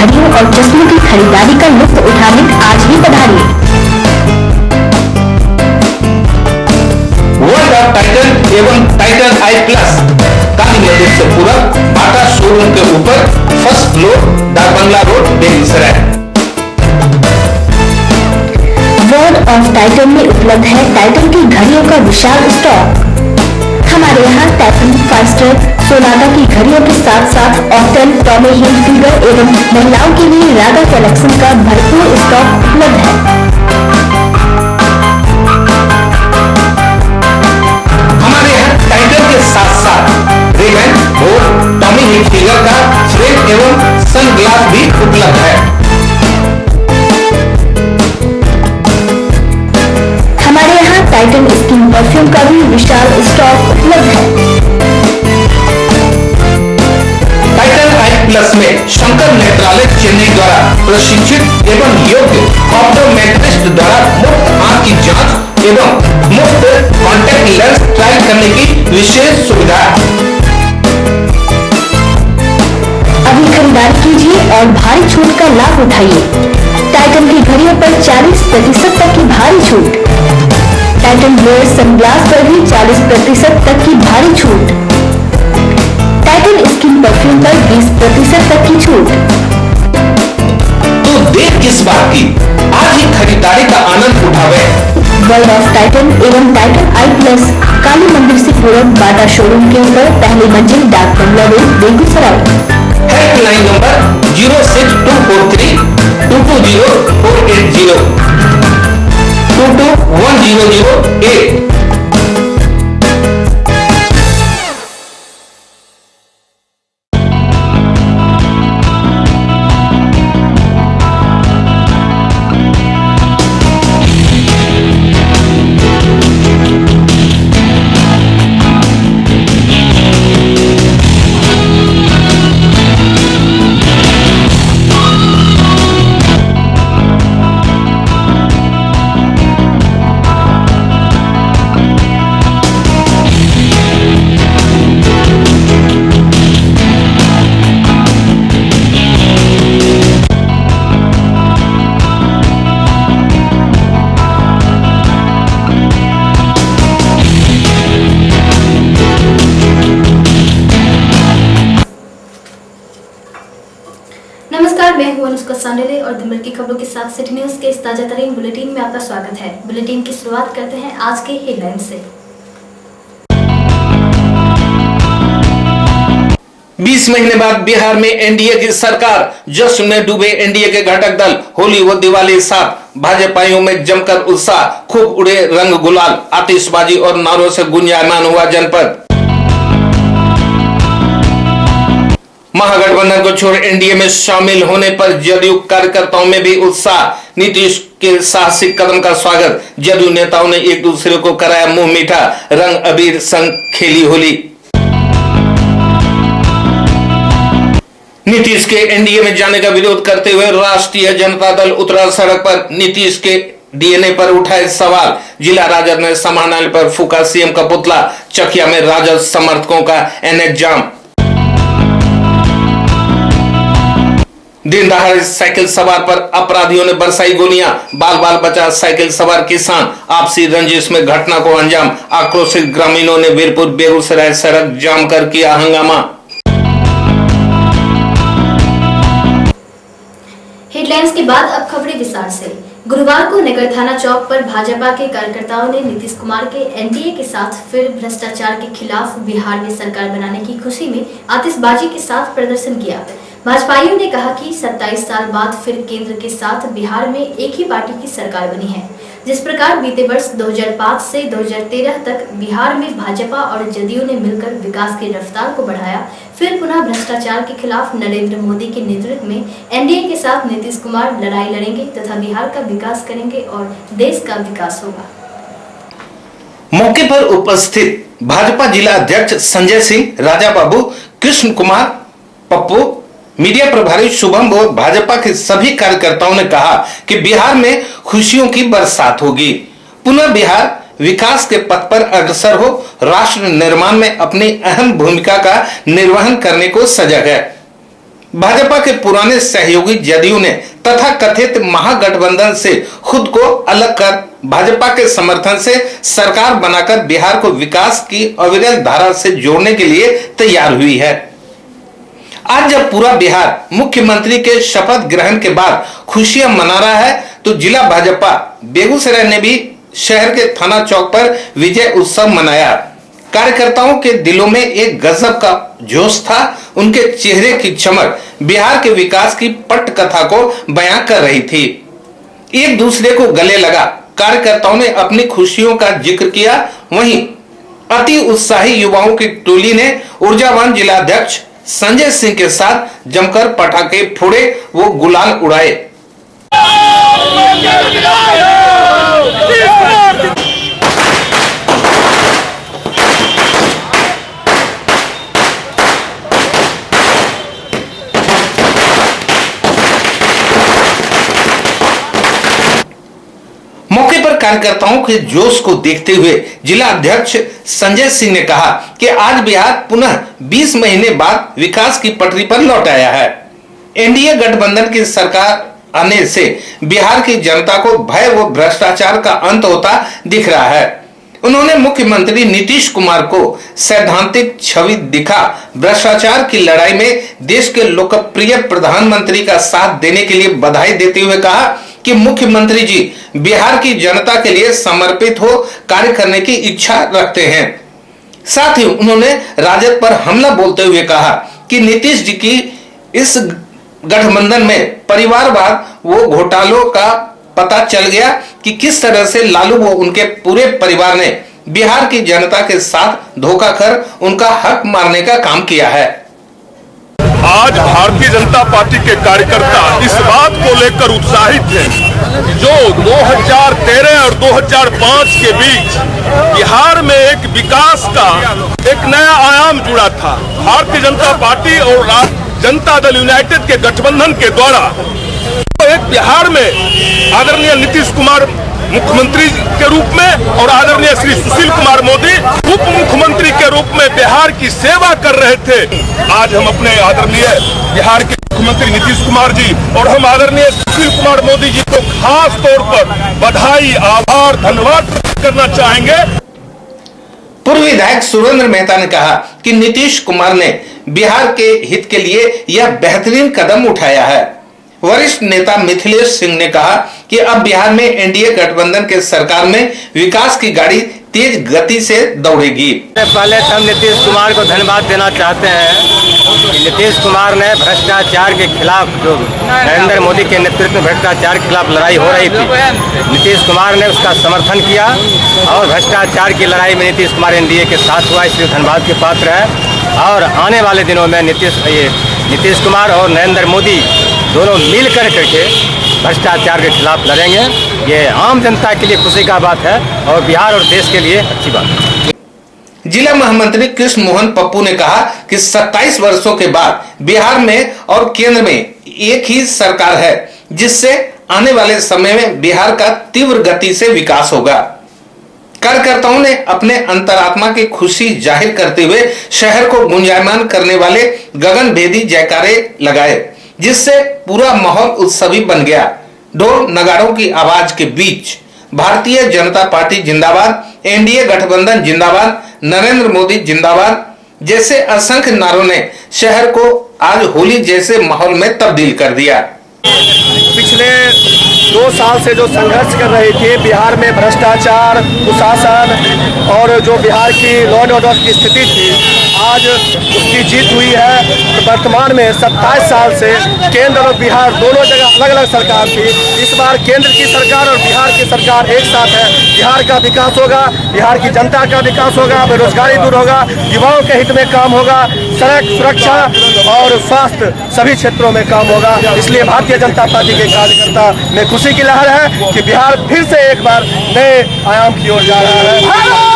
घड़ियों और चश्मों की खरीदारी का लुत्फ उठाने आज ही पधारिए। वर्ल्ड ऑफ टाइटन एवं टाइटन आई प्लस काली मंदिर से पूरब बाटा शोरूम के ऊपर first floor Dakbungalow road Begusarai. World of Titan में उपलब्ध है टाइटन की घड़ियों का विशाल स्टॉक। हमारे यहाँ टाइटन, फास्टर, सोनाटा की घड़ियों के साथ साथ ऑक्टल, टॉमी हिलफिगर एवं महिलाओं के लिए रागा कलेक्शन का भरपूर स्टॉक उपलब्ध है। हमारे यहाँ टाइटन के साथ साथ रेमन, बोट, टॉमी हिलफिगर का फ्रेम एवं सनग्लास भी उपलब्ध है। हमारे यहाँ टाइटन स्किन परफ्यूम का भी विशाल स्टॉक उपलब्ध है। टाइटन आई प्लस में शंकर नेत्रालय चेन्नई द्वारा प्रशिक्षित एवं योग्य ऑप्टोमेट्रिस्ट द्वारा मुफ्त आंख की जांच एवं मुफ्त कॉन्टैक्ट लेंस ट्रायल करने की विशेष सुविधा। अभी खरीदारी कीजिए और भारी छूट का लाभ उठाइए। टाइटन की घड़ियों पर 40% तक की भारी छूट। टाइटन ब्लेयर सनग्लास पर भी 40% तक की भारी छूट। टाइटन स्किन परफ्यूम पर 20% तक की छूट। तो देर किस बात की, आज ही खरीदारी का आनंद उठावे। वर्ल्ड ऑफ टाइटन एवं टाइटन आई प्लस काली मंदिर से पूरब बाटा शोरूम के ऊपर पहली मंजिल Dakbangla road Begusarai. Helpline number 06243 220 480 221008। नमस्कार, मैं हूं अनुष्का सांडेले और दिन भर की खबरों के साथ सिटी न्यूज के इस ताजा तरीन बुलेटिन में आपका स्वागत है। बुलेटिन की शुरुआत करते हैं आज के हेडलाइन से। 20 महीने बाद बिहार में एनडीए की सरकार, जश्न में डूबे एनडीए के घटक दल। होली व दिवाली साथ भाजपाइयों में जमकर उत्साह, खूब उड़े रंग गुलाल, आतिशबाजी और नारों से गुंजायमान हुआ जनपद। महागठबंधन को छोड़ एनडीए में शामिल होने पर जदयू कार्यकर्ताओं में भी उत्साह। नीतीश के साहसिक कदम का स्वागत। जदयू नेताओं ने एक दूसरे को कराया मुंह मीठा, रंग अबीर संग खेली होली। नीतीश के एनडीए में जाने का विरोध करते हुए राष्ट्रीय जनता दल उतरा सड़क पर। नीतीश के डीएनए पर उठाए सवाल। जिला राजद ने समाहरणालय पर फूका सीएम का पुतला। चकिया में राजद समर्थकों का एनएच जाम। दिन दहाड़े साइकिल सवार पर अपराधियों ने बरसाई गोलियां। बाल बाल बचा साइकिल सवार किसान। आपसी रंजिश में घटना को अंजाम। आक्रोशित ग्रामीणों ने वीरपुर बेगूसराय सड़क जाम कर किया हंगामा। हेडलाइंस के बाद अब खबरें विस्तार से। गुरुवार को नगर थाना चौक पर भाजपा के कार्यकर्ताओं ने नीतीश कुमार के एनडीए के साथ फिर भ्रष्टाचार के खिलाफ बिहार में सरकार बनाने की खुशी में आतिशबाजी के साथ प्रदर्शन किया। भाजपाइयों ने कहा कि 27 साल बाद फिर केंद्र के साथ बिहार में एक ही पार्टी की सरकार बनी है। जिस प्रकार बीते वर्ष 2005 से 2013 तक बिहार में भाजपा और जदयू ने मिलकर विकास की रफ्तार को बढ़ाया, फिर पुनः भ्रष्टाचार के खिलाफ नरेंद्र मोदी के नेतृत्व में एनडीए के साथ नीतीश कुमार लड़ाई लड़ेंगे तथा बिहार का विकास करेंगे और देश का विकास होगा। मौके पर उपस्थित भाजपा जिला अध्यक्ष संजय सिंह, राजा बाबू, कृष्ण कुमार, पप्पू, मीडिया प्रभारी शुभम और भाजपा के सभी कार्यकर्ताओं ने कहा कि बिहार में खुशियों की बरसात होगी। पुनः बिहार विकास के पथ पर अग्रसर हो, राष्ट्र निर्माण में अपनी अहम भूमिका का निर्वहन करने को सजग है। भाजपा के पुराने सहयोगी जदयू ने तथा कथित महागठबंधन से खुद को अलग कर भाजपा के समर्थन से सरकार बनाकर बिहार को विकास की अविरल धारा से जोड़ने के लिए तैयार हुई है। आज जब पूरा बिहार मुख्यमंत्री के शपथ ग्रहण के बाद खुशियां मना रहा है, तो जिला भाजपा बेगूसराय ने भी शहर के थाना चौक पर विजय उत्सव मनाया। कार्यकर्ताओं के दिलों में एक गजब का जोश था। उनके चेहरे की चमक बिहार के विकास की पटकथा को बयां कर रही थी। एक दूसरे को गले लगा कार्यकर्ताओं ने अपनी खुशियों का जिक्र किया। वहीं अति उत्साही युवाओं की टोली ने ऊर्जावान जिलाध्यक्ष संजय सिंह के साथ जमकर पटाखे फोड़े, वो गुलाल उड़ाए। मौके पर कार्यकर्ताओं के जोश को देखते हुए जिला अध्यक्ष संजय सिंह ने कहा कि आज बिहार पुनः 20 महीने बाद विकास की पटरी पर लौट आया है। एनडीए गठबंधन की सरकार आने से बिहार की जनता को भय व भ्रष्टाचार का अंत होता दिख रहा है। उन्होंने मुख्यमंत्री नीतीश कुमार को सैद्धांतिक छवि दिखा भ्रष्टाचार की लड़ाई में देश के लोकप्रिय प्रधानमंत्री का साथ देने के लिए बधाई देते हुए कहा कि मुख्यमंत्री जी बिहार की जनता के लिए समर्पित हो कार्य करने की इच्छा रखते हैं। साथ ही उन्होंने राजद पर हमला बोलते हुए कहा कि नीतीश जी की इस गठबंधन में परिवारवाद वो घोटालों का पता चल गया कि किस तरह से लालू व उनके पूरे परिवार ने बिहार की जनता के साथ धोखा कर उनका हक मारने का काम किया है। आज भारतीय जनता पार्टी के कार्यकर्ता इस बात को लेकर उत्साहित हैं जो 2013 और 2005 के बीच बिहार में एक विकास का एक नया आयाम जुड़ा था। भारतीय जनता पार्टी और जनता दल यूनाइटेड के गठबंधन के द्वारा तो एक बिहार में आदरणीय नीतीश कुमार मुख्यमंत्री के रूप में और आदरणीय श्री सुशील कुमार मोदी उप मुख्यमंत्री के रूप में बिहार की सेवा कर रहे थे। आज हम अपने आदरणीय बिहार के मुख्यमंत्री नीतीश कुमार जी और हम आदरणीय सुशील कुमार मोदी जी को खास तौर पर बधाई, आभार, धन्यवाद करना चाहेंगे। पूर्व विधायक सुरेंद्र मेहता ने कहा कि नीतीश कुमार ने बिहार के हित के लिए यह बेहतरीन कदम उठाया है। वरिष्ठ नेता मिथिलेश सिंह ने कहा कि अब बिहार में एनडीए गठबंधन के सरकार में विकास की गाड़ी तेज गति से दौड़ेगी। पहले तो हम नीतीश कुमार को धन्यवाद देना चाहते हैं कि नीतीश कुमार ने भ्रष्टाचार के खिलाफ जो नरेंद्र मोदी के नेतृत्व में भ्रष्टाचार के खिलाफ लड़ाई हो रही थी, नीतीश कुमार ने उसका समर्थन किया और भ्रष्टाचार की लड़ाई में नीतीश कुमार एनडीए के साथ हुआ, इसलिए धन्यवाद के पात्र है। और आने वाले दिनों में नीतीश कुमार और नरेंद्र मोदी दोनों मिल कर करके भ्रष्टाचार के खिलाफ लड़ेंगे। ये आम जनता के लिए खुशी का बात है और बिहार और देश के लिए अच्छी बात है। जिला महामंत्री कृष्ण मोहन पप्पू ने कहा कि 27 वर्षों के बाद बिहार में और केंद्र में एक ही सरकार है, जिससे आने वाले समय में बिहार का तीव्र गति से विकास होगा। कार्यकर्ताओं ने अपने अंतरात्मा की खुशी जाहिर करते हुए शहर को गुंजायमान करने वाले गगनभेदी जयकारे लगाए, जिससे पूरा माहौल उत्सवी बन गया। ढोल नगाड़ों की आवाज के बीच भारतीय जनता पार्टी जिंदाबाद, एनडीए गठबंधन जिंदाबाद, नरेंद्र मोदी जिंदाबाद जैसे असंख्य नारों ने शहर को आज होली जैसे माहौल में तब्दील कर दिया। पिछले 2 साल से जो संघर्ष कर रही थी बिहार में भ्रष्टाचार, कुशासन और जो बिहार की लॉ एंड ऑर्डर की स्थिति थी, आज उसकी जीत हुई है। और वर्तमान में 27 साल से केंद्र और बिहार दोनों जगह अलग अलग सरकार थी। इस बार केंद्र की सरकार और बिहार की सरकार एक साथ है। बिहार का विकास होगा, बिहार की जनता का विकास होगा, बेरोजगारी दूर होगा, युवाओं के हित में काम होगा, सड़क सुरक्षा और स्वास्थ्य सभी क्षेत्रों में काम होगा। इसलिए भारतीय जनता पार्टी के कार्यकर्ता में खुशी की लहर है कि बिहार फिर से एक बार नए आयाम की ओर जा रहा है।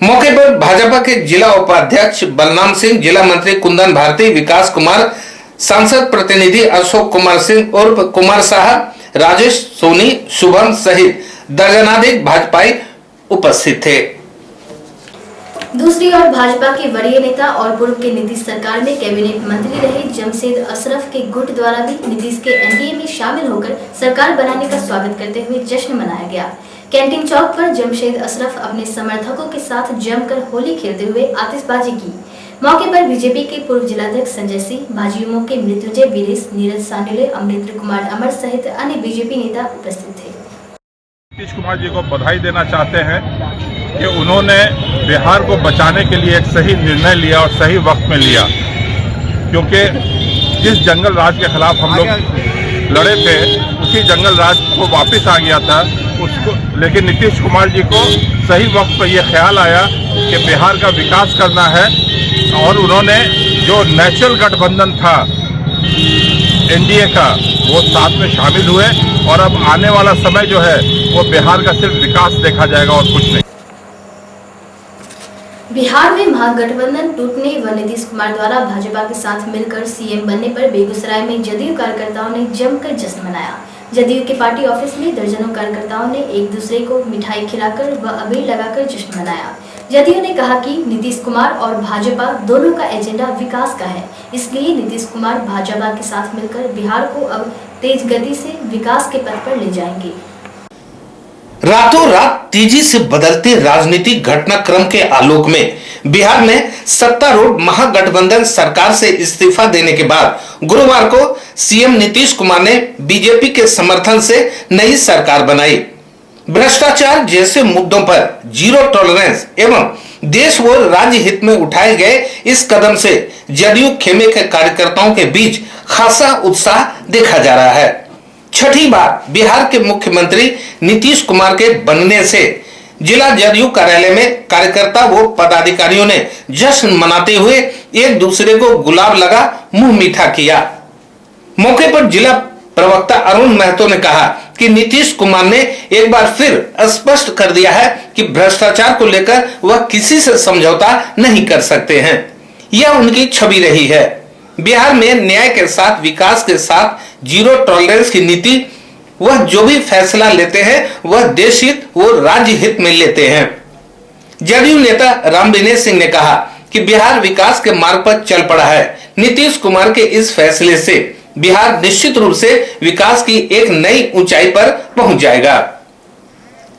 मौके पर भाजपा के जिला उपाध्यक्ष बलराम सिंह, जिला मंत्री कुंदन भारती, विकास कुमार, सांसद प्रतिनिधि अशोक कुमार सिंह उर्फ कुमार साहब, राजेश सोनी, शुभम सहित दर्जनाधिक भाजपाई उपस्थित थे। दूसरी ओर भाजपा के वरीय नेता और पूर्व के नीतीश सरकार में कैबिनेट मंत्री रहे जमशेद अशरफ के गुट द्वारा भी नीतीश के एनडीए में शामिल होकर सरकार बनाने का स्वागत करते हुए जश्न मनाया गया। कैंटीन चौक पर जमशेद अशरफ अपने समर्थकों के साथ जमकर होली खेलते हुए आतिशबाजी की। मौके पर बीजेपी के पूर्व जिलाध्यक्ष संजय सिंह, भाजयुमो के मृत्युंजय वीरेश, नीरज सांडिले, अमरेंद्र कुमार अमर सहित अन्य बीजेपी नेता उपस्थित थे। नीतीश कुमार जी को बधाई देना चाहते हैं कि उन्होंने बिहार को बचाने के लिए एक सही निर्णय लिया और सही वक्त में लिया, क्योंकि जिस जंगल राज के खिलाफ हम लोग लड़े थे उसी जंगल राज को वापस आ गया था उसको। लेकिन नीतीश कुमार जी को सही वक्त पर यह ख्याल आया कि बिहार का विकास करना है और उन्होंने जो नेचुरल गठबंधन था एनडीए का वो साथ में शामिल हुए और अब आने वाला समय जो है वो बिहार का सिर्फ विकास देखा जाएगा और कुछ नहीं। बिहार में महागठबंधन टूटने व नीतीश कुमार द्वारा भाजपा के साथ मिलकर सीएम बनने पर बेगूसराय में जदयू कार्यकर्ताओं ने जमकर जश्न मनाया। जदयू के पार्टी ऑफिस में दर्जनों कार्यकर्ताओं ने एक दूसरे को मिठाई खिलाकर व अबीर लगाकर जश्न मनाया। जदयू ने कहा कि नीतीश कुमार और भाजपा दोनों का एजेंडा विकास का है, इसलिए नीतीश कुमार भाजपा के साथ मिलकर बिहार को अब तेज गति से विकास के पथ पर ले जाएंगे। रातों रात तेजी से बदलते राजनीतिक घटनाक्रम के आलोक में बिहार में सत्तारूढ़ महागठबंधन सरकार से इस्तीफा देने के बाद गुरुवार को सीएम नीतीश कुमार ने बीजेपी के समर्थन से नई सरकार बनाई। भ्रष्टाचार जैसे मुद्दों पर जीरो टॉलरेंस एवं देश व राज्य हित में उठाए गए इस कदम से जदयू खेमे के कार्यकर्ताओं के बीच खासा उत्साह देखा जा रहा है। छठी बार बिहार के मुख्यमंत्री नीतीश कुमार के बनने से जिला जदयू कार्यालय में कार्यकर्ता व पदाधिकारियों ने जश्न मनाते हुए एक दूसरे को गुलाब लगा मुंह मीठा किया। मौके पर जिला प्रवक्ता अरुण महतो ने कहा कि नीतीश कुमार ने एक बार फिर स्पष्ट कर दिया है कि भ्रष्टाचार को लेकर वह किसी से समझौता नहीं कर सकते हैं। यह उनकी छवि रही है। बिहार में न्याय के साथ विकास के साथ जीरो टॉलरेंस की नीति, वह जो भी फैसला लेते हैं वह देश हित व राज्य हित में लेते हैं। जदयू नेता रामविनेश सिंह ने कहा कि बिहार विकास के मार्ग पर चल पड़ा है। नीतीश कुमार के इस फैसले से बिहार निश्चित रूप से विकास की एक नई ऊंचाई पर पहुंच जाएगा।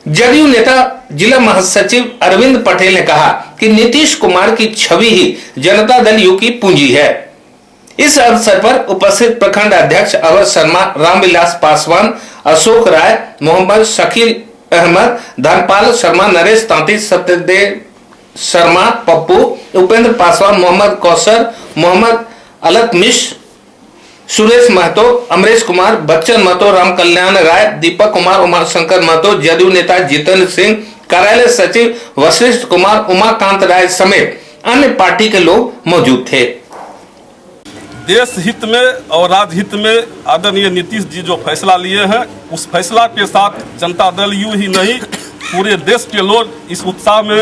जदयू नेता जिला महासचिव अरविंद पटेल ने कहा कि नीतीश कुमार की छवि ही जनता दल यू की पूंजी है। इस अवसर पर उपस्थित प्रखंड अध्यक्ष अवर शर्मा, रामविलास पासवान, अशोक राय, मोहम्मद शकील अहमद, धनपाल शर्मा, नरेश तांती, सत्यदेव शर्मा, पप्पू, उपेंद्र पासवान, मोहम्मद कौसर, मोहम्मद अलत मिश्र, सुरेश महतो, अमरेश कुमार, बच्चन महतो, राम कल्याण राय, दीपक कुमार, उमाशंकर महतो, जदयू नेता जितेंद्र सिंह, कार्यालय सचिव वशिष्ठ कुमार, उमाकांत राय समेत अन्य पार्टी के लोग मौजूद थे। देश हित में और राज्य हित में आदरणीय नीतीश जी जो फैसला लिए हैं उस फैसला के साथ जनता दल यू ही नहीं पूरे देश के लोग इस उत्साह में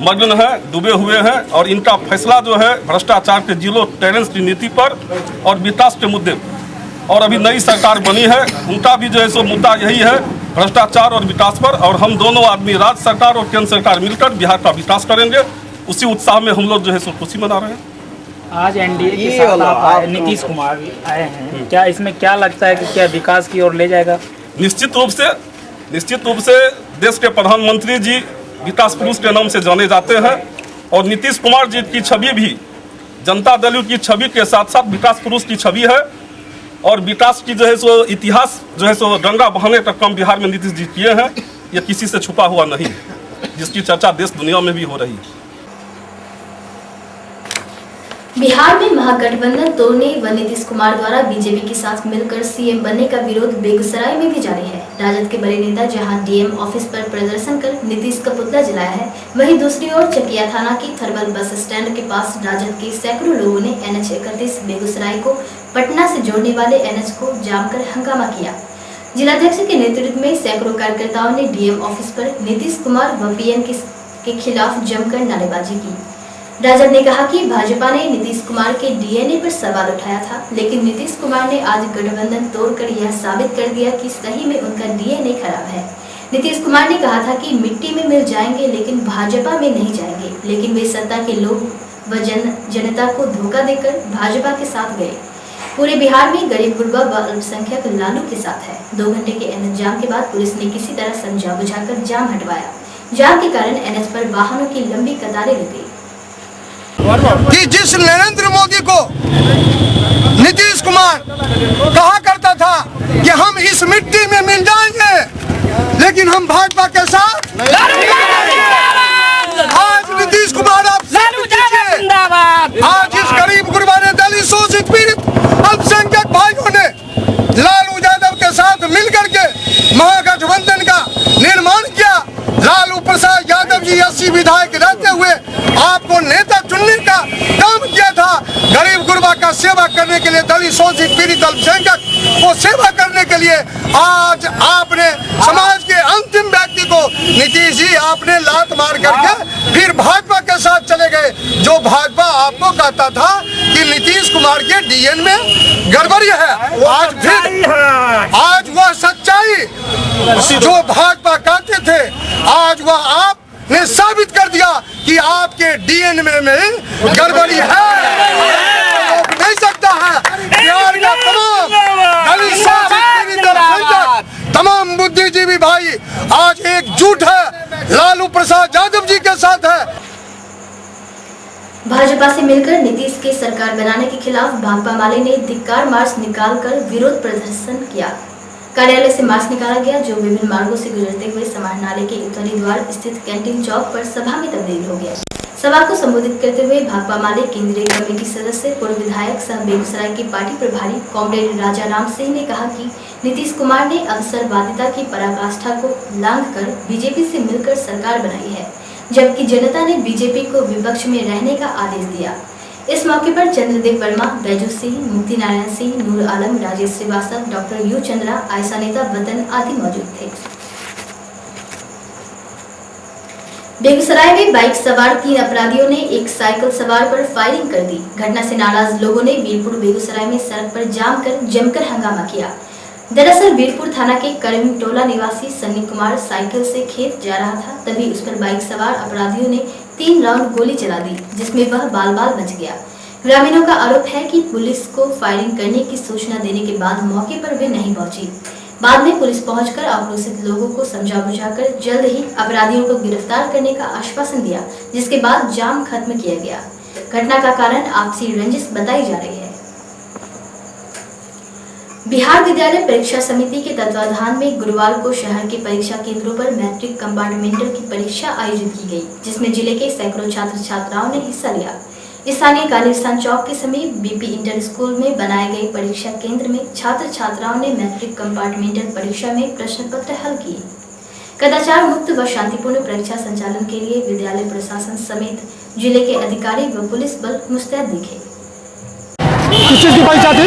मग्न हैं, डूबे हुए हैं और इनका फैसला जो है भ्रष्टाचार के जीरो टॉलरेंस की नीति पर और विकास के मुद्दे और अभी नई सरकार बनी है उनका भी जो है सो मुद्दा यही है भ्रष्टाचार और विकास पर। और हम दोनों आदमी राज्य सरकार और केंद्र सरकार मिलकर बिहार का विकास करेंगे। उसी उत्साह में हम लोग जो है सो खुशी मना रहे हैं। आज एनडीए के साथ आप नीतीश कुमार आए हैं, क्या इसमें क्या लगता है कि क्या विकास की ओर ले जाएगा? निश्चित रूप से देश के प्रधानमंत्री जी विकास पुरुष के नाम से जाने जाते हैं और नीतीश कुमार जी की छवि भी जनता दल की छवि के साथ साथ विकास पुरुष की छवि है और विकास की जो है सो इतिहास जो है सो गंगा बहाने का काम बिहार में नीतीश जी किए हैं। ये किसी से छुपा हुआ नहीं है, जिसकी चर्चा देश दुनिया में भी हो रही है। बिहार में महागठबंधन तोड़ने व नीतीश कुमार द्वारा बीजेपी के साथ मिलकर सीएम बनने का विरोध बेगूसराय में भी जारी है। राजद के बड़े नेता जहां डीएम ऑफिस पर प्रदर्शन कर नीतीश का पुतला जलाया है, वहीं दूसरी ओर चकिया थाना की थर्मल बस स्टैंड के पास राजद के सैकड़ों लोगों ने NH 31 बेगूसराय को पटना से जोड़ने वाले NH को जाम कर हंगामा किया। जिलाध्यक्ष के नेतृत्व में सैकड़ों कार्यकर्ताओं ने डीएम ऑफिस पर नीतीश कुमार व पीएम के खिलाफ जमकर नारेबाजी की। राजद ने कहा कि भाजपा ने नीतीश कुमार के डीएनए पर सवाल उठाया था, लेकिन नीतीश कुमार ने आज गठबंधन तोड़कर यह साबित कर दिया कि सही में उनका डीएनए खराब है। नीतीश कुमार ने कहा था कि मिट्टी में मिल जाएंगे लेकिन भाजपा में नहीं जाएंगे। लेकिन वे सत्ता के लोग व जनता को धोखा देकर भाजपा के साथ गए। पूरे बिहार में गरीब गुरबा व अल्पसंख्यक लालू के साथ है। 2 घंटे के एनएच जाम के बाद पुलिस ने किसी तरह समझा बुझाकर जाम हटवाया। जाम के कारण एनएच पर वाहनों की लंबी कतारें लग गई। कि जिस नरेंद्र मोदी को नीतीश कुमार कहा करता था कि हम इस मिट्टी में मिल जाएंगे, लेकिन हम भाजपा के साथ आज नीतीश कुमार आप आज इस गरीब गुरबा ने, दलित शोषित पीड़ित अल्पसंख्यक भाइयों ने लालू यादव के साथ मिलकर के महागठबंधन का निर्माण किया। लालू प्रसाद यादव जी 80 विधायक रहते हुए आपको नेता चुनने का काम किया था। गरीब गुरबा का सेवा करने के लिए, दलित शोषित पीड़ित अल्पसंख्यक को सेवा करने के लिए आज आपने समाज के अंतिम व्यक्ति को नीतीश जी आपने लात मार करके फिर भाजपा के साथ चले गए। जो भाजपा आपको कहता था कि नीतीश कुमार के डीएन में गड़बड़ी है, आज फिर आज वह सच्चाई जो भाजपा कहते थे आज वह आपने साबित कर दिया कि आपके डीएन में गड़बड़ी है। नहीं सकता है बिहार का तमाम बुद्धिजीवी भाई आज एकजुट है, लालू प्रसाद यादव जी के साथ है। भाजपा से मिलकर नीतीश के सरकार बनाने के खिलाफ भाकपा माले ने धिक्कार मार्च निकालकर विरोध प्रदर्शन किया। कार्यालय से मार्च निकाला गया जो विभिन्न मार्गों से गुजरते हुए समाहरणालय के उत्तरी द्वार स्थित कैंटीन चौक पर सभा में तब्दील हो गया। सभा को संबोधित करते हुए भाकपा माले केंद्रीय कमेटी सदस्य पूर्व विधायक सह बेगूसराय के पार्टी प्रभारी कॉमरेड राजा राम सिंह ने कहा कि नीतीश कुमार ने अवसरवादिता की पराकाष्ठा को लांघकर बीजेपी से मिलकर सरकार बनाई है, जबकि जनता ने बीजेपी को विपक्ष में रहने का आदेश दिया। इस मौके पर चंद्रदेव वर्मा, बैजू सिंह, मुक्ति नारायण सिंह, नूर आलम, राजेश श्रीवास्तव, डॉक्टर यू चंद्रा, आयशा नेता वतन आदि मौजूद थे। बेगूसराय में बाइक सवार 3 अपराधियों ने एक साइकिल सवार पर फायरिंग कर दी। घटना से नाराज लोगों ने वीरपुर बेगूसराय में सड़क पर जाम कर जमकर हंगामा किया। दरअसल वीरपुर थाना के करमी टोला निवासी सन्नी कुमार साइकिल से खेत जा रहा था, तभी उस पर बाइक सवार अपराधियों ने 3 राउंड गोली चला दी, जिसमें वह बाल-बाल बच गया। ग्रामीणों का आरोप है कि पुलिस को फायरिंग करने की सूचना देने के बाद मौके पर वे नहीं पहुंची। बाद में पुलिस पहुंचकर आक्रोशित लोगों को समझा बुझाकर जल्द ही अपराधियों को गिरफ्तार करने का आश्वासन दिया, जिसके बाद जाम खत्म किया गया। घटना का कारण आपसी रंजिश बताई जा रही है। बिहार विद्यालय परीक्षा समिति के तत्वाधान में गुरुवार को शहर के परीक्षा केंद्रों पर मैट्रिक कंपार्टमेंटल की परीक्षा आयोजित की गई, जिसमें जिले के सैकड़ों छात्र छात्राओं ने हिस्सा लिया। स्थानीय कालिस्तान चौक के समीप बीपी इंटर स्कूल में बनाए गए परीक्षा केंद्र में छात्र छात्राओं ने मैट्रिक कंपार्टमेंटल परीक्षा में प्रश्न पत्र हल किए। कदाचार मुक्त व शांतिपूर्ण परीक्षा संचालन के लिए विद्यालय प्रशासन समेत जिले के अधिकारी व पुलिस बल मुस्तैद दिखे। किस चीज की परीक्षा थी?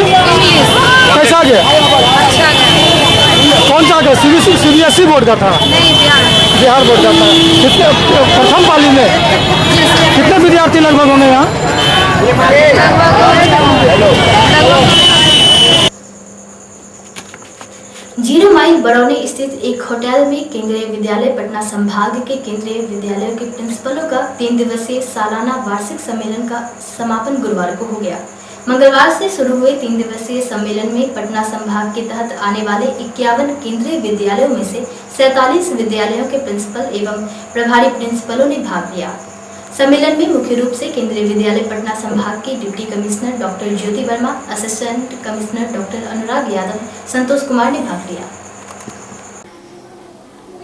कैसा गया? अच्छा गया। कौन सा गया? सीबीएसई बोर्ड का था? नहीं, बिहार बोर्ड का था। कितने प्रथम पाली में कितने विद्यार्थी लगभग होंगे यहाँ? जीरो माइल बरौनी स्थित एक होटल में केंद्रीय विद्यालय पटना संभाग के केंद्रीय विद्यालयों के प्रिंसिपलों का 3 दिवसीय सालाना वार्षिक सम्मेलन का समापन गुरुवार को हो गया। मंगलवार से शुरू हुए 3 दिवसीय सम्मेलन में पटना संभाग के तहत आने वाले 51 केंद्रीय विद्यालयों में से 47 विद्यालयों के प्रिंसिपल एवं प्रभारी प्रिंसिपलों ने भाग लिया। सम्मेलन में मुख्य रूप से केंद्रीय विद्यालय पटना संभाग के डिप्टी कमिश्नर डॉक्टर ज्योति Verma, assistant commissioner doctor Anurag Yadav, Santosh Kumar ने भाग लिया।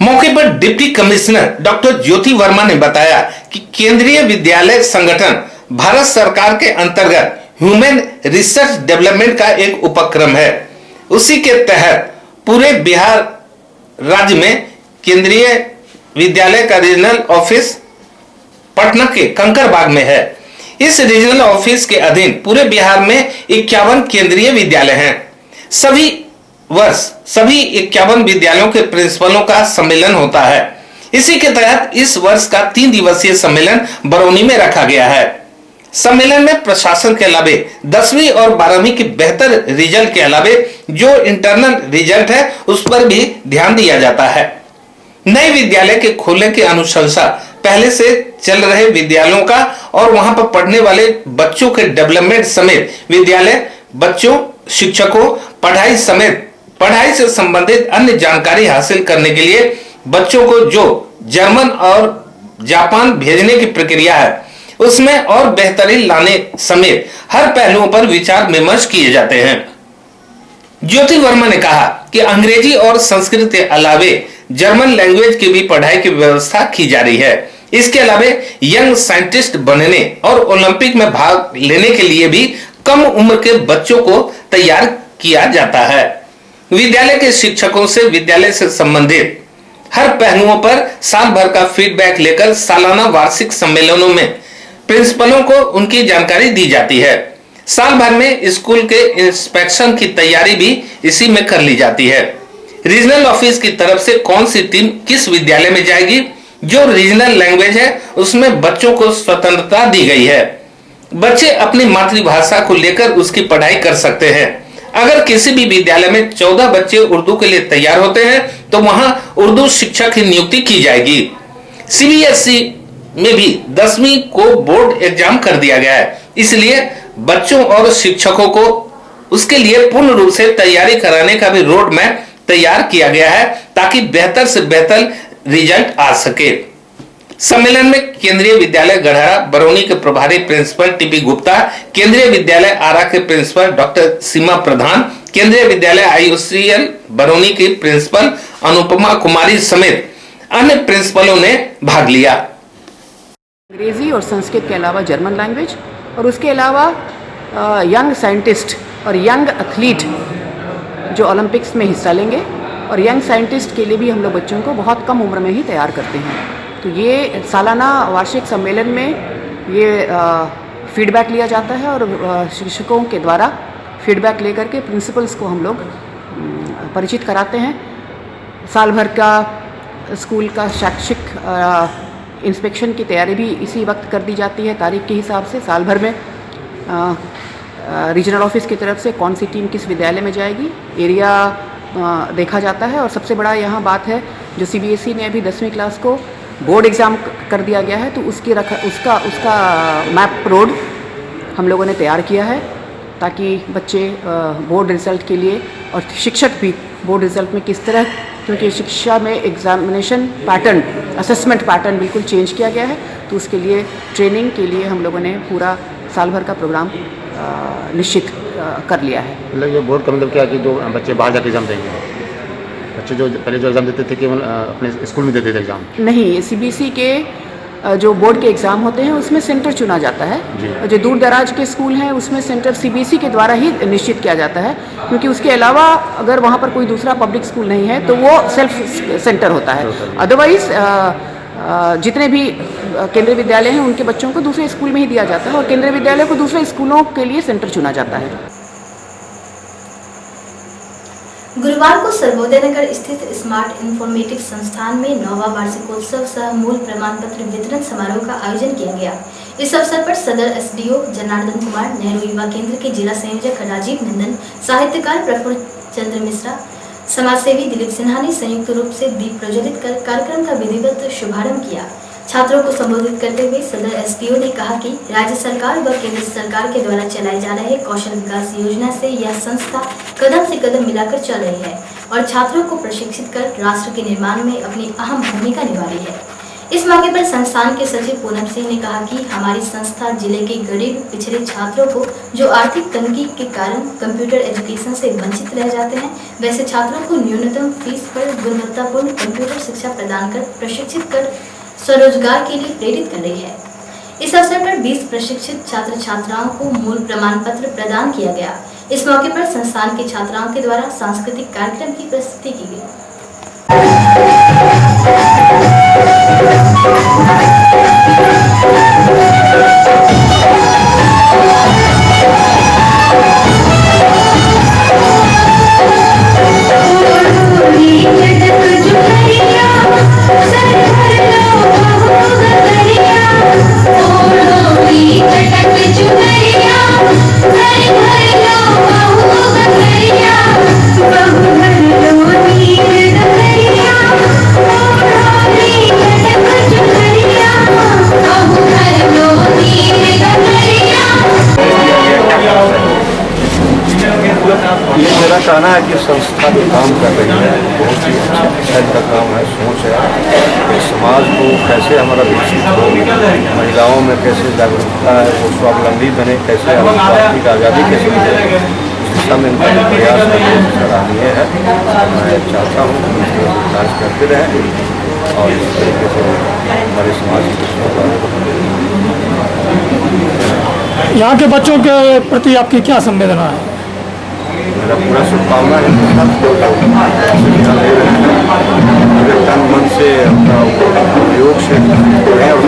मौके पर डिप्टी कमिश्नर डॉक्टर ज्योति वर्मा ने बताया कि केंद्रीय विद्यालय संगठन भारत सरकार के अंतर्गत ह्यूमन रिसर्च डेवलपमेंट का एक उपक्रम है। उसी के तहत पूरे बिहार राज्य में केंद्रीय विद्यालय का रीजनल ऑफिस पटना के कंकड़बाग में है। इस रीजनल ऑफिस के अधीन पूरे बिहार में 51 केंद्रीय विद्यालय हैं। सभी वर्ष सभी 51 विद्यालयों के प्रिंसिपलों का सम्मेलन होता है। इसी के तहत इस वर्ष का 3 दिवसीय सम्मेलन बरौनी में रखा गया है। सम्मेलन में प्रशासन के अलावे 10वीं और 12वीं के बेहतर रिजल्ट के अलावे जो इंटरनल रिजल्ट है उस पर भी ध्यान दिया जाता है। नए विद्यालय के खोलने की अनुशंसा पहले से चल रहे विद्यालयों का और वहां पर पढ़ने वाले बच्चों के डेवलपमेंट समेत विद्यालय, बच्चों, शिक्षकों, पढ़ाई समेत पढ़ाई से संबंधित अन्य जानकारी हासिल करने के लिए बच्चों को जो जर्मन और जापान भेजने की प्रक्रिया है उसमें और बेहतरी लाने समेत हर पहलुओं पर विचार विमर्श किए जाते हैं। ज्योति वर्मा ने कहा कि अंग्रेजी और संस्कृत के अलावे जर्मन लैंग्वेज की भी पढ़ाई की व्यवस्था की जा रही है। इसके अलावे यंग साइंटिस्ट बनने और ओलंपिक में भाग लेने के लिए भी कम उम्र के बच्चों को तैयार किया जाता है। विद्यालय के शिक्षकों से विद्यालय से संबंधित हर पहलुओं पर साल भर का फीडबैक लेकर सालाना वार्षिक सम्मेलनों में प्रिंसिपलों को उनकी जानकारी दी जाती है। साल भर में स्कूल के इंस्पेक्शन की तैयारी भी इसी में कर ली जाती है। रीजनल ऑफिस की तरफ से कौन सी टीम किस विद्यालय में जाएगी, जो रीजनल लैंग्वेज है उसमें बच्चों को स्वतंत्रता दी गई है। बच्चे अपनी मातृभाषा को लेकर उसकी पढ़ाई कर सकते हैं। अगर किसी भी विद्यालय में 14 बच्चे उर्दू के लिए तैयार होते हैं तो वहां उर्दू शिक्षक की नियुक्ति की जाएगी। सीबीएसई में भी 10वीं को बोर्ड एग्जाम कर दिया गया है, इसलिए बच्चों और शिक्षकों को उसके लिए पूर्ण रूप से तैयारी कराने का भी रोड मैप तैयार किया गया है ताकि बेहतर से बेहतर रिजल्ट आ सके। सम्मेलन में केंद्रीय विद्यालय गढ़हरा बरौनी के प्रभारी प्रिंसिपल टीपी गुप्ता, केंद्रीय विद्यालय आरा के प्रिंसिपल डॉक्टर सीमा प्रधान, केंद्रीय विद्यालय आईयूसीएल बरौनी की प्रिंसिपल अनुपमा कुमारी समेत अन्य प्रिंसिपलों ने भाग लिया। अंग्रेजी और संस्कृत के अलावा जर्मन लैंग्वेज और उसके अलावा यंग साइंटिस्ट और यंग एथलीट जो ओलंपिक्स में हिस्सा लेंगे और यंग साइंटिस्ट के लिए भी हम लोग बच्चों को बहुत कम उम्र में ही तैयार करते हैं। तो ये सालाना वार्षिक सम्मेलन में ये फीडबैक लिया जाता है और शिक्षकों के द्वारा फीडबैक लेकर के प्रिंसिपल्स को हम लोग परिचित कराते हैं। साल भर का स्कूल का शैक्षिक इंस्पेक्शन की तैयारी भी इसी वक्त कर दी जाती है तारीख के हिसाब से। साल भर में रीजनल ऑफिस की तरफ से कौन सी टीम किस विद्यालय में जाएगी, एरिया देखा जाता है। और सबसे बड़ा यहाँ बात है जो सीबीएसई ने अभी 10वीं क्लास को बोर्ड एग्ज़ाम कर दिया गया है तो उसका मैप रोड हम लोगों ने तैयार किया है ताकि बच्चे बोर्ड रिज़ल्ट के लिए और शिक्षक भी बोर्ड रिज़ल्ट में किस तरह, क्योंकि शिक्षा में एग्जामिनेशन पैटर्न, असेसमेंट पैटर्न बिल्कुल चेंज किया गया है तो उसके लिए ट्रेनिंग के लिए हम लोगों ने पूरा साल भर का प्रोग्राम निश्चित कर लिया है। मतलब ये बोर्ड का मतलब क्या है कि जो बच्चे बाहर जाकर एग्जाम देंगे, बच्चे जो पहले जो एग्ज़ाम देते थे केवल अपने स्कूल में देते थे एग्ज़ाम? नहीं, सीबीएसई के जो बोर्ड के एग्ज़ाम होते हैं उसमें सेंटर चुना जाता है। जो दूर दराज के स्कूल हैं उसमें सेंटर सीबीएसई के द्वारा ही निश्चित किया जाता है, क्योंकि उसके अलावा अगर वहाँ पर कोई दूसरा पब्लिक स्कूल नहीं है तो वो सेल्फ सेंटर होता है। अदरवाइज जितने भी केंद्रीय विद्यालय हैं उनके बच्चों को दूसरे स्कूल में ही दिया जाता है और केंद्रीय विद्यालय को दूसरे स्कूलों के लिए सेंटर चुना जाता है। गुरुवार को सर्वोदय नगर स्थित स्मार्ट इंफॉर्मेटिक्स संस्थान में 9वां वार्षिकोत्सव सह मूल प्रमाण पत्र वितरण समारोह का आयोजन किया गया। इस अवसर पर सदर एसडीओ जनार्दन कुमार, नेहरू युवा केंद्र के जिला संयोजक राजीव नंदन, साहित्यकार प्रफुल्ल चंद्र मिश्रा, समाजसेवी दिलीप सिन्हा ने संयुक्त रूप से दीप प्रज्वलित कर कार्यक्रम का विधिवत शुभारंभ किया। छात्रों को संबोधित करते हुए सदर एसडीओ ने कहा कि राज्य सरकार व केंद्र सरकार के द्वारा चलाए जा रहे कौशल विकास योजना से यह संस्था कदम से कदम मिलाकर चल रही है और छात्रों को प्रशिक्षित कर राष्ट्र के निर्माण में अपनी अहम भूमिका निभा रही है। इस मौके पर संस्थान के सचिव पूनम सिंह ने कहा कि हमारी संस्था जिले के गरीब पिछड़े छात्रों को जो आर्थिक तंगी के कारण कंप्यूटर एजुकेशन से वंचित रह जाते हैं, वैसे छात्रों को न्यूनतम फीस पर गुणवत्तापूर्ण कंप्यूटर शिक्षा प्रदान कर प्रशिक्षित कर स्वरोजगार के लिए प्रेरित कर रही है। इस अवसर पर 20 प्रशिक्षित छात्र छात्राओं को मूल प्रमाण पत्र प्रदान किया गया। इस मौके पर संस्थान के छात्राओं के द्वारा सांस्कृतिक कार्यक्रम की प्रस्तुति की गई। बहु कहना है कि संस्था जो काम कर रही है बहुत ही अच्छा का काम है, सोच है कि समाज को कैसे हमारा विकसित हो, महिलाओं में कैसे जागरूकता है, वो स्वावलंबी बने, कैसे आर्थिक आज़ादी कैसे मिले, उस दिशा में इनका जो प्रयास करने सराहनीय है। मैं चाहता हूँ कि इस तरह से कार्य करते रहें और इस तरीके से हमारे समाज की यहाँ के बच्चों के प्रति आपकी क्या संवेदना है? मेरा पूरा शुभकामना है पूरे तन मन से अपना योग से बढ़े और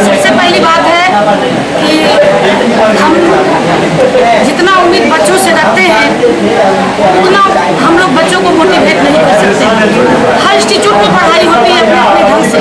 सबसे पहली बात है कि हम जितना उम्मीद बच्चों से रखते हैं उतना हम लोग बच्चों को मोटिवेट नहीं कर सकते। हर इंस्टीट्यूट में पढ़ाई होती है अपने अपने ढंग से,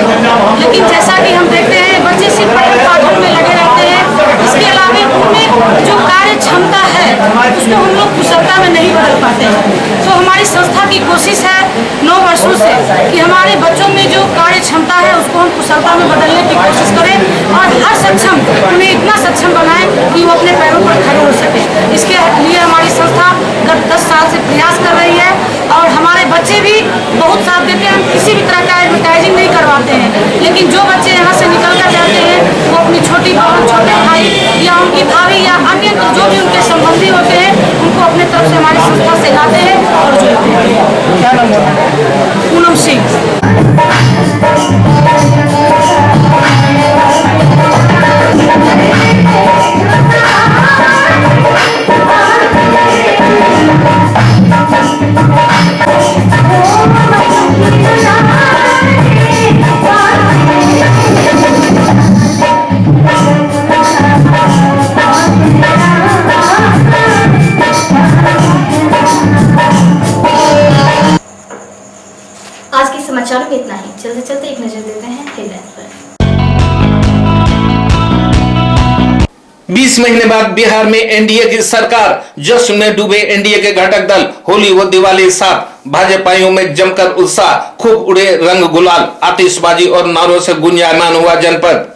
लेकिन जैसा कि हम देखते हैं बच्चे सिर्फ पठन पाठन में लगे रहते हैं, इसके अलावा उनमें जो कार्य क्षमता है उसको हम लोग कुशलता में नहीं बदल पाते हैं। तो हमारी संस्था की कोशिश है 9 वर्षों से कि हमारे बच्चों में जो कार्य क्षमता है उसको हम कुशलता में बदलने की कोशिश करें और हर सक्षम उन्हें इतना सक्षम बनाएं कि वो अपने पैरों पर खड़े हो सके। इसके लिए हमारी संस्था गत 10 साल से प्रयास कर रही है और हमारे बच्चे भी बहुत साथ देते हैं। हम किसी भी तरह का एडवर्टाइजिंग नहीं करवाते हैं, लेकिन जो बच्चे यहाँ से निकल कर जाते हैं वो अपनी छोटी बहन, छोटे भाई या उनकी भाभी या अन्य जो भी उनके संबंधी होते हैं उनको अपने तरफ से हमारी संस्था से लाते हैं और जोड़ते हैं। क्या नाम है? पूनम सिंह। आज के समाचारों में इतना ही। चलते चलते एक नजर देते हैं हेडलाइंस पर। 20 महीने बाद बिहार में एनडीए की सरकार, जश्न में डूबे एनडीए के घटक दल। होली व दिवाली साथ भाजपाइयों में जमकर उत्साह, खूब उड़े रंग गुलाल, आतिशबाजी और नारों से गुंजायमान हुआ जनपद।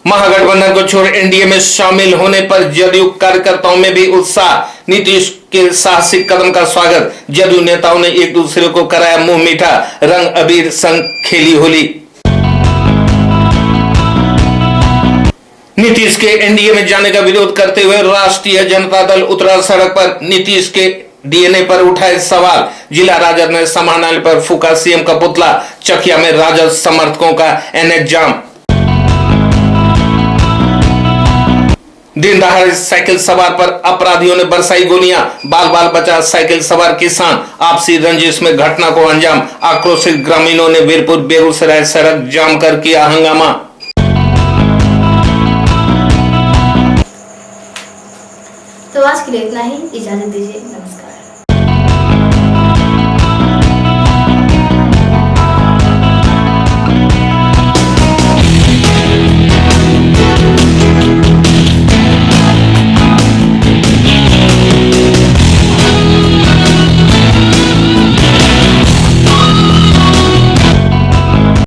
महागठबंधन को छोड़ एनडीए में शामिल होने पर जदयू कार्यकर्ताओं में भी उत्साह। नीतीश के साहसिक कदम का स्वागत। जदयू नेताओं ने एक दूसरे को कराया मुंह मीठा, रंग अबीर संग खेली होली। नीतीश के एनडीए में जाने का विरोध करते हुए राष्ट्रीय जनता दल उतरा सड़क पर। नीतीश के डीएनए पर उठाए सवाल। जिला राजद ने समाहरणालय पर फूका सीएम का पुतला। चकिया में राजद समर्थकों का एनएच जाम। दिन दहाड़े साइकिल सवार पर अपराधियों ने बरसाई गोलियां। बाल बाल बचा साइकिल सवार किसान। आपसी रंजिश में घटना को अंजाम। आक्रोशित ग्रामीणों ने वीरपुर बेगूसराय सड़क जाम कर किया हंगामा। तो आज के लिए इतना ही। इजाजत दीजिए। नमस्कार।